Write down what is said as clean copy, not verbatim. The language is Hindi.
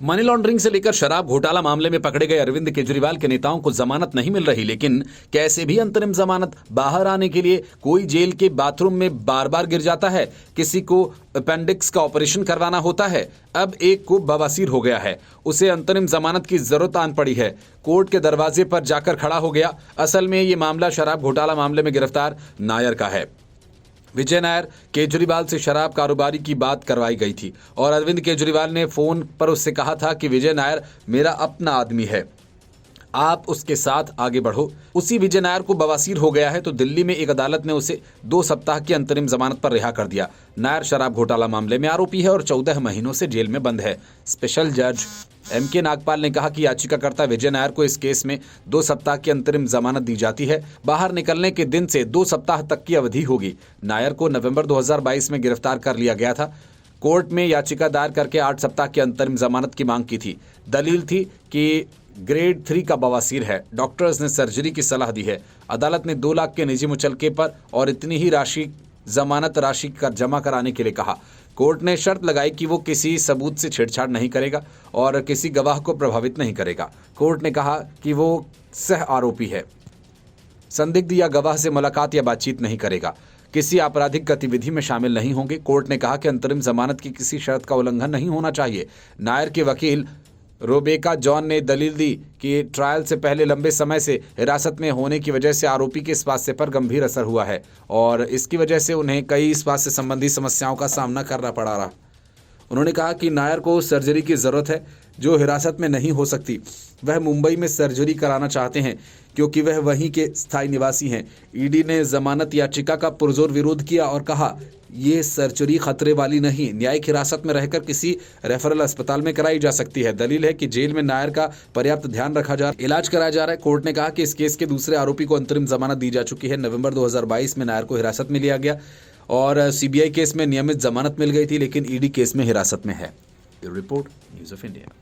मनी लॉन्ड्रिंग से लेकर शराब घोटाला मामले में पकड़े गए अरविंद केजरीवाल के नेताओं को जमानत नहीं मिल रही, लेकिन कैसे भी अंतरिम जमानत बाहर आने के लिए कोई जेल के बाथरूम में बार बार गिर जाता है, किसी को अपेंडिक्स का ऑपरेशन करवाना होता है। अब एक को बवासीर हो गया है, उसे अंतरिम जमानत की जरूरत आन पड़ी है, कोर्ट के दरवाजे पर जाकर खड़ा हो गया। असल में ये मामला शराब घोटाला मामले में गिरफ्तार नायर का है। विजय नायर केजरीवाल से शराब कारोबारी की बात करवाई गई थी और अरविंद केजरीवाल ने फोन पर उससे कहा था कि विजय नायर मेरा अपना आदमी है, आप उसके साथ आगे बढ़ो। उसी विजय नायर को बवासीर हो गया है तो दिल्ली में एक अदालत ने उसे 2 सप्ताह की अंतरिम जमानत पर रिहा कर दिया। नायर शराब घोटाला मामले में आरोपी है और 14 महीनों से जेल में बंद है। स्पेशल जज एम.के. नागपाल ने कहा कि याचिकाकर्ता विजय नायर को इस केस में 2 सप्ताह की अंतरिम जमानत दी जाती है। बाहर निकलने के दिन से 2 सप्ताह तक की अवधि होगी। नायर को नवंबर 2022 में गिरफ्तार कर लिया गया था। कोर्ट में याचिका दायर करके 8 सप्ताह की अंतरिम जमानत की मांग की थी। दलील थी कि ग्रेड 3 का बवासीर है, डॉक्टर्स ने सर्जरी की सलाह दी है। अदालत ने 2 लाख के निजी मुचलके पर और इतनी ही राशि जमानत राशि कर जमा कराने के लिए कहा। कोर्ट ने शर्त लगाई कि वो किसी सबूत से छेड़छाड़ नहीं करेगा और किसी गवाह को प्रभावित नहीं करेगा। कोर्ट ने कहा कि वो सह आरोपी है, संदिग्ध या गवाह से मुलाकात या बातचीत नहीं करेगा, किसी आपराधिक गतिविधि में शामिल नहीं होंगे। कोर्ट ने कहा कि अंतरिम जमानत की किसी शर्त का उल्लंघन नहीं होना चाहिए। नायर के वकील रोबेका जॉन ने दलील दी कि ट्रायल से पहले लंबे समय से हिरासत में होने की वजह से आरोपी के स्वास्थ्य पर गंभीर असर हुआ है और इसकी वजह से उन्हें कई स्वास्थ्य संबंधी समस्याओं का सामना करना पड़ा रहा। उन्होंने कहा कि नायर को सर्जरी की जरूरत है जो हिरासत में नहीं हो सकती। वह मुंबई में सर्जरी कराना चाहते हैं क्योंकि वह वहीं के स्थायी निवासी हैं। ईडी ने जमानत याचिका का पुरजोर विरोध किया और कहा ये सर्जरी खतरे वाली नहीं, न्यायिक हिरासत में रहकर किसी रेफरल अस्पताल में कराई जा सकती है। दलील है कि जेल में नायर का पर्याप्त ध्यान रखा जा इलाज कराया जा रहा है। कोर्ट ने कहा कि इस केस के दूसरे आरोपी को अंतरिम जमानत दी जा चुकी है। नवंबर 2022 में नायर को हिरासत में लिया गया और सीबीआई केस में नियमित जमानत मिल गई थी, लेकिन ईडी केस में हिरासत में है। Report news of India.